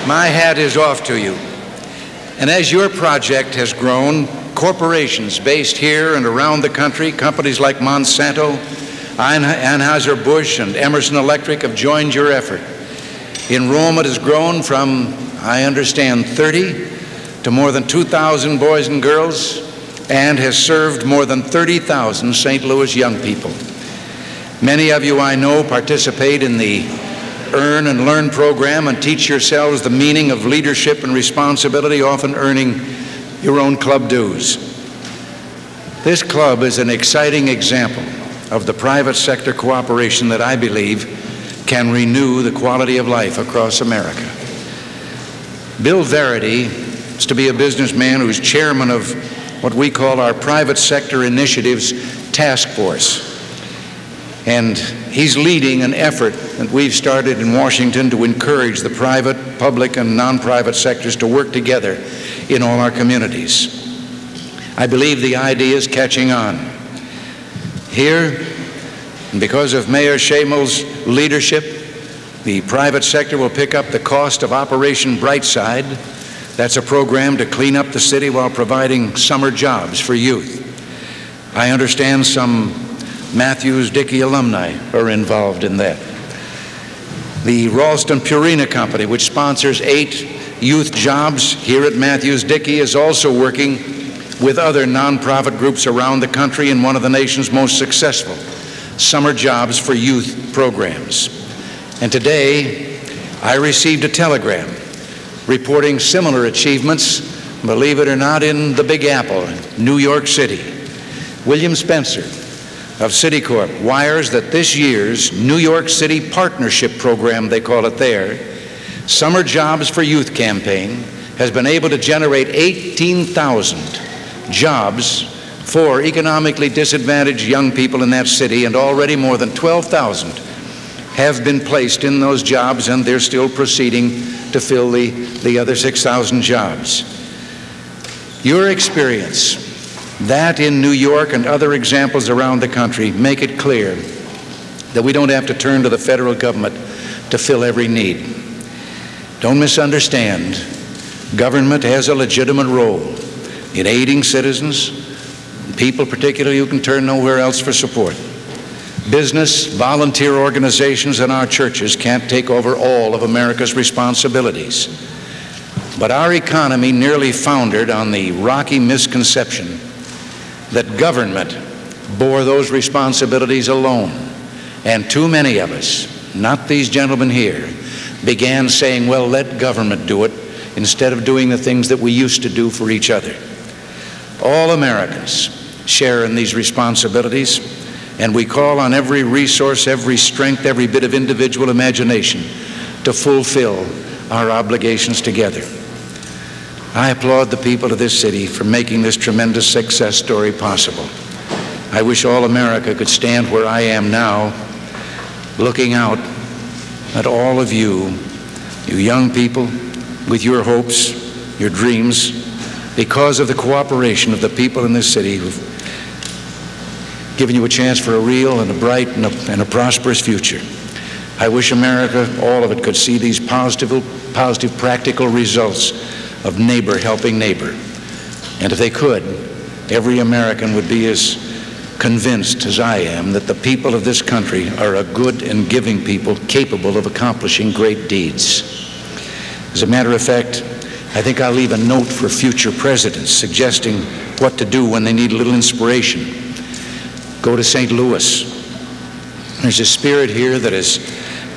My hat is off to you. And as your project has grown, corporations based here and around the country, companies like Monsanto, Anheuser-Busch, and Emerson Electric have joined your effort. Enrollment has grown from, I understand, 30 to more than 2,000 boys and girls, and has served more than 30,000 St. Louis young people. Many of you I know participate in the Earn and Learn program and teach yourselves the meaning of leadership and responsibility, often earning your own club dues. This club is an exciting example of the private sector cooperation that I believe can renew the quality of life across America. Bill Verity is to be a businessman who's chairman of what we call our Private Sector Initiatives Task Force. And he's leading an effort that we've started in Washington to encourage the private, public, and non-private sectors to work together in all our communities. I believe the idea is catching on. Here, and because of Mayor Schamel's leadership, the private sector will pick up the cost of Operation Brightside. That's a program to clean up the city while providing summer jobs for youth. I understand some Matthews-Dickey alumni are involved in that. The Ralston-Purina Company, which sponsors 8 youth jobs here at Matthews-Dickey, is also working with other nonprofit groups around the country in one of the nation's most successful summer jobs for youth programs. And today, I received a telegram reporting similar achievements, believe it or not, in the Big Apple, New York City. William Spencer of Citicorp wires that this year's New York City Partnership Program, they call it there, Summer Jobs for Youth campaign, has been able to generate 18,000 jobs for economically disadvantaged young people in that city, and already more than 12,000 have been placed in those jobs, and they're still proceeding to fill the other 6,000 jobs. Your experience, that in New York and other examples around the country, make it clear that we don't have to turn to the federal government to fill every need. Don't misunderstand. Government has a legitimate role in aiding citizens, people particularly who can turn nowhere else for support. Business, volunteer organizations, and our churches can't take over all of America's responsibilities. But our economy nearly foundered on the rocky misconception that government bore those responsibilities alone. And too many of us, not these gentlemen here, began saying, well, let government do it, instead of doing the things that we used to do for each other. All Americans share in these responsibilities, and we call on every resource, every strength, every bit of individual imagination to fulfill our obligations together. I applaud the people of this city for making this tremendous success story possible. I wish all America could stand where I am now, looking out at all of you, you young people, with your hopes, your dreams, because of the cooperation of the people in this city who've given you a chance for a real and a bright and a prosperous future. I wish America, all of it, could see these positive, practical results of neighbor helping neighbor. And if they could, every American would be as convinced as I am that the people of this country are a good and giving people capable of accomplishing great deeds. As a matter of fact, I think I'll leave a note for future presidents suggesting what to do when they need a little inspiration. Go to St. Louis. There's a spirit here that has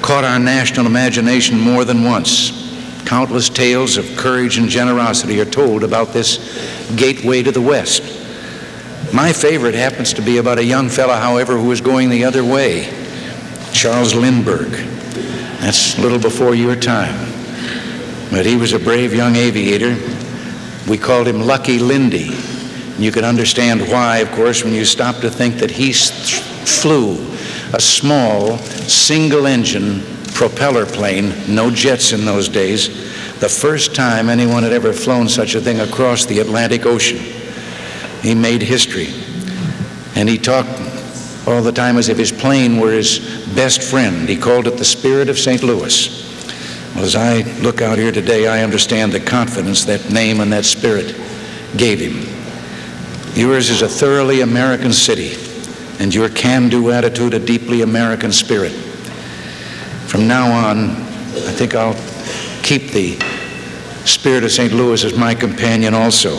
caught our national imagination more than once. Countless tales of courage and generosity are told about this gateway to the West. My favorite happens to be about a young fellow, however, who was going the other way, Charles Lindbergh. That's a little before your time. But he was a brave young aviator. We called him Lucky Lindy. And you can understand why, of course, when you stop to think that he flew a small, single-engine propeller plane, no jets in those days, the first time anyone had ever flown such a thing across the Atlantic Ocean. He made history. And he talked all the time as if his plane were his best friend. He called it the Spirit of St. Louis. Well, as I look out here today, I understand the confidence that name and that spirit gave him. Yours is a thoroughly American city, and your can-do attitude a deeply American spirit. From now on, I think I'll keep the spirit of St. Louis as my companion also.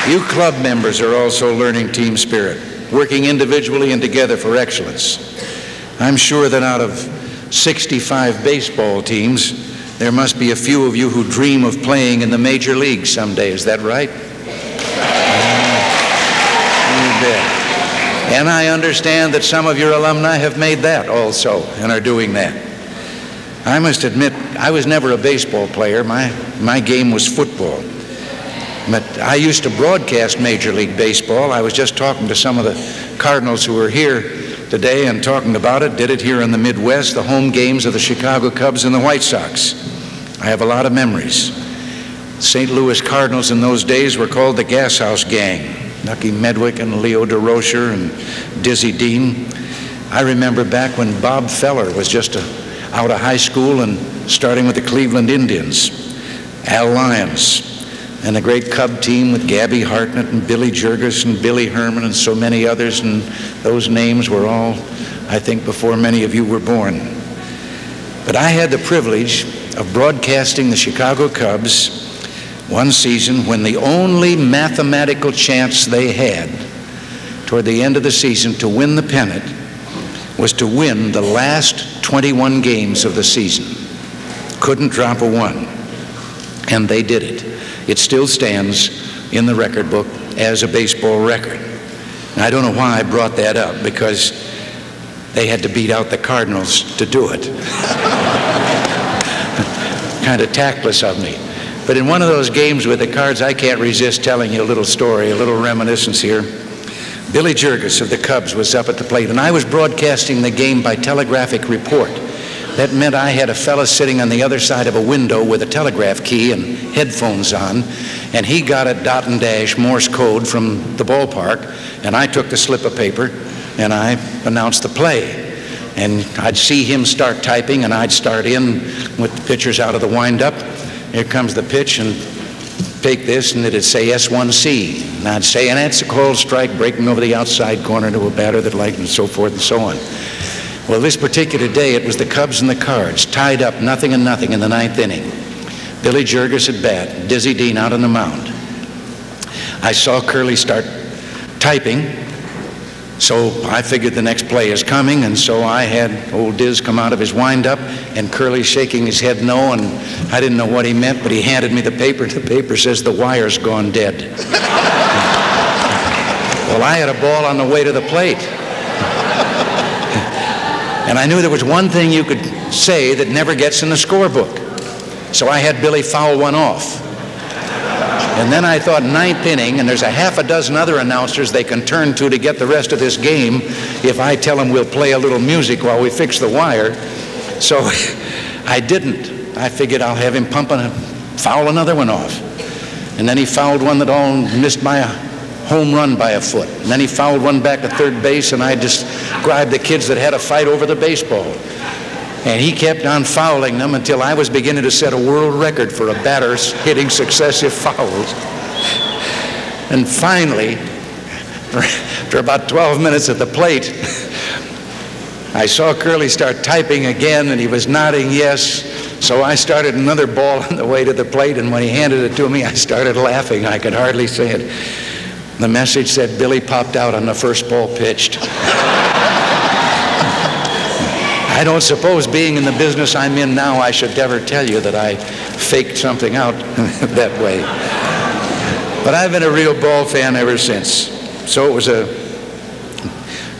You club members are also learning team spirit, working individually and together for excellence. I'm sure that out of 65 baseball teams, there must be a few of you who dream of playing in the major leagues someday. Is that right? You bet. And I understand that some of your alumni have made that also and are doing that. I must admit, I was never a baseball player. My game was football. But I used to broadcast Major League Baseball. I was just talking to some of the Cardinals who were here today and talking about it. Did it here in the Midwest, the home games of the Chicago Cubs and the White Sox. I have a lot of memories. St. Louis Cardinals in those days were called the Gas House Gang. Nucky Medwick and Leo DeRocher and Dizzy Dean. I remember back when Bob Feller was just out of high school and starting with the Cleveland Indians. Al Lyons. And the great Cub team with Gabby Hartnett and Billy Jurgis and Billy Herman and so many others, and those names were all, I think, before many of you were born. But I had the privilege of broadcasting the Chicago Cubs one season when the only mathematical chance they had toward the end of the season to win the pennant was to win the last 21 games of the season. Couldn't drop a one. And they did it. It still stands in the record book as a baseball record. And I don't know why I brought that up, because they had to beat out the Cardinals to do it. Kind of tactless of me. But in one of those games with the Cards, I can't resist telling you a little story, a little reminiscence here. Billy Jurgis of the Cubs was up at the plate, and I was broadcasting the game by telegraphic report. That meant I had a fella sitting on the other side of a window with a telegraph key and headphones on, and he got a dot and dash Morse code from the ballpark, and I took the slip of paper and I announced the play. And I'd see him start typing, and I'd start in with the pitchers out of the windup. Here comes the pitch, and take this, and it'd say S1C. And I'd say, and that's a called strike, breaking over the outside corner to a batter that liked, and so forth and so on. Well, this particular day, it was the Cubs and the Cards, tied up 0-0 in the ninth inning. Billy Jurgis at bat, Dizzy Dean out on the mound. I saw Curly start typing, so I figured the next play is coming, and so I had old Diz come out of his windup, and Curly shaking his head no, and I didn't know what he meant, but he handed me the paper. The paper says the wire's gone dead. Well, I had a ball on the way to the plate. And I knew there was one thing you could say that never gets in the scorebook. So I had Billy foul one off. And then I thought, ninth inning, and there's a half a dozen other announcers they can turn to get the rest of this game if I tell them we'll play a little music while we fix the wire. So I didn't. I figured I'll have him foul another one off. And then he fouled one that all missed by a home run by a foot. And then he fouled one back to third base, and I described the kids that had a fight over the baseball. And he kept on fouling them until I was beginning to set a world record for a batter hitting successive fouls. And finally, after about 12 minutes at the plate, I saw Curly start typing again, and he was nodding yes. So I started another ball on the way to the plate, and when he handed it to me, I started laughing. I could hardly say it. The message said, Billy popped out on the first ball pitched. I don't suppose, being in the business I'm in now, I should ever tell you that I faked something out that way. But I've been a real ball fan ever since. So it was a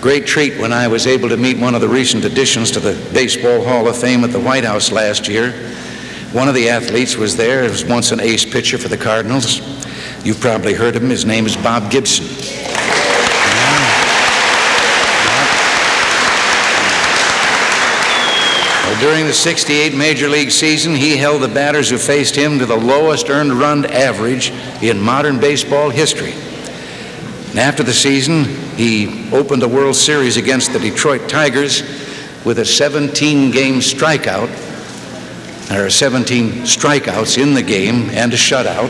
great treat when I was able to meet one of the recent additions to the Baseball Hall of Fame at the White House last year. One of the athletes was there. He was once an ace pitcher for the Cardinals. You've probably heard of him. His name is Bob Gibson. Well, During the '68 Major League season, he held the batters who faced him to the lowest earned run average in modern baseball history. And after the season, he opened the World Series against the Detroit Tigers with a 17-game strikeout. There are 17 strikeouts in the game and a shutout.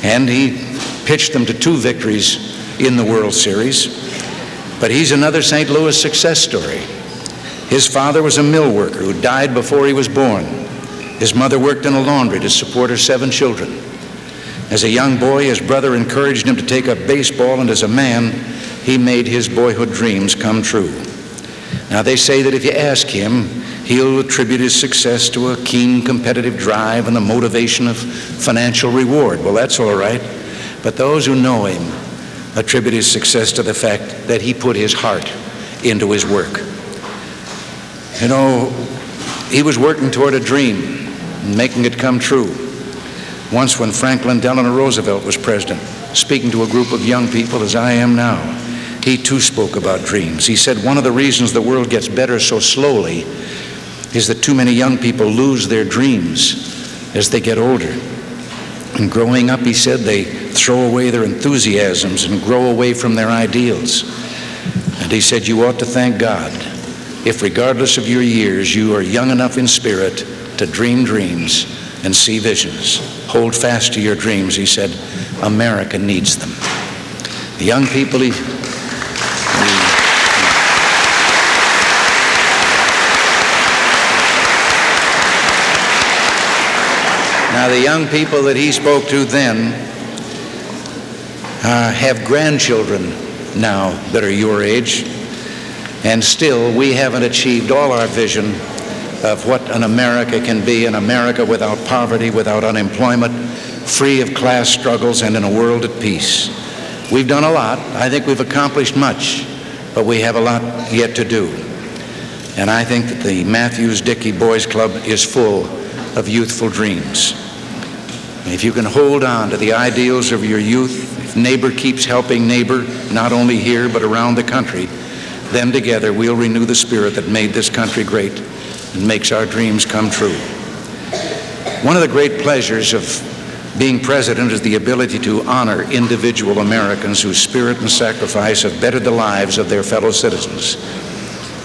And he pitched them to 2 victories in the World Series. But he's another St. Louis success story. His father was a mill worker who died before he was born. His mother worked in a laundry to support her 7 children. As a young boy, his brother encouraged him to take up baseball, and as a man, he made his boyhood dreams come true. Now, they say that if you ask him, he'll attribute his success to a keen competitive drive and the motivation of financial reward. Well, that's all right. But those who know him attribute his success to the fact that he put his heart into his work. You know, he was working toward a dream and making it come true. Once when Franklin Delano Roosevelt was president, speaking to a group of young people as I am now, he too spoke about dreams. He said one of the reasons the world gets better so slowly is that too many young people lose their dreams as they get older. And growing up, he said, they throw away their enthusiasms and grow away from their ideals. And he said, you ought to thank God if, regardless of your years, you are young enough in spirit to dream dreams and see visions. Hold fast to your dreams, he said. America needs them. The young people Now, the young people that he spoke to then have grandchildren now that are your age, and still we haven't achieved all our vision of what an America can be, an America without poverty, without unemployment, free of class struggles, and in a world at peace. We've done a lot. I think we've accomplished much, but we have a lot yet to do. And I think that the Matthews-Dickey Boys Club is full of youthful dreams. If you can hold on to the ideals of your youth, if neighbor keeps helping neighbor, not only here but around the country, then together we'll renew the spirit that made this country great and makes our dreams come true. One of the great pleasures of being president is the ability to honor individual Americans whose spirit and sacrifice have bettered the lives of their fellow citizens.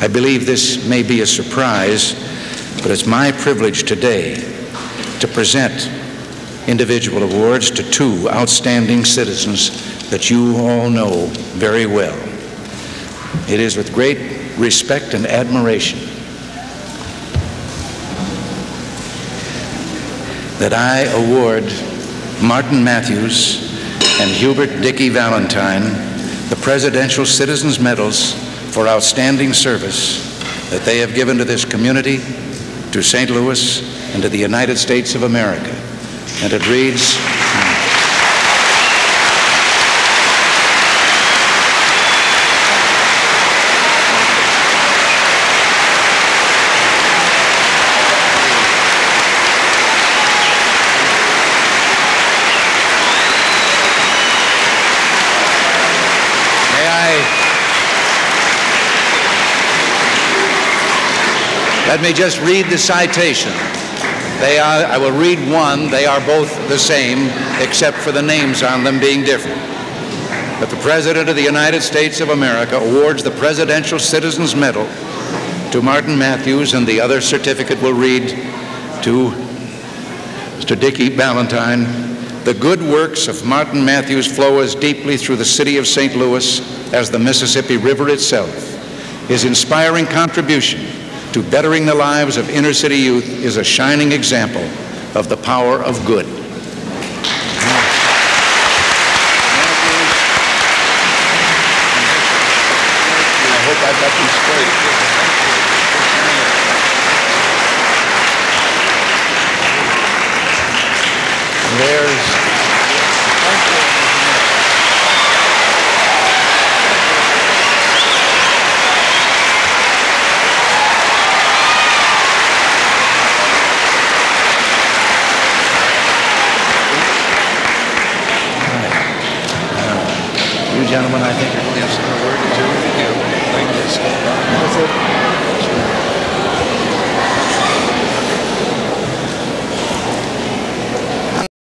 I believe this may be a surprise, but it's my privilege today to present individual awards to 2 outstanding citizens that you all know very well. It is with great respect and admiration that I award Martin Matthews and Hubert Dickey Valentine the Presidential Citizens Medals for outstanding service that they have given to this community, to St. Louis, and to the United States of America. And it reads, let me just read the citation. I will read one. They are both the same, except for the names on them being different. That the President of the United States of America awards the Presidential Citizens Medal to Martin Matthews, and the other certificate will read to Mr. Dickey Valentine. The good works of Martin Matthews flow as deeply through the city of St. Louis as the Mississippi River itself. His inspiring contribution to bettering the lives of inner-city youth is a shining example of the power of good. I hope I've got them straight. There's gentlemen, I think, are going to have some word to do. Thank you.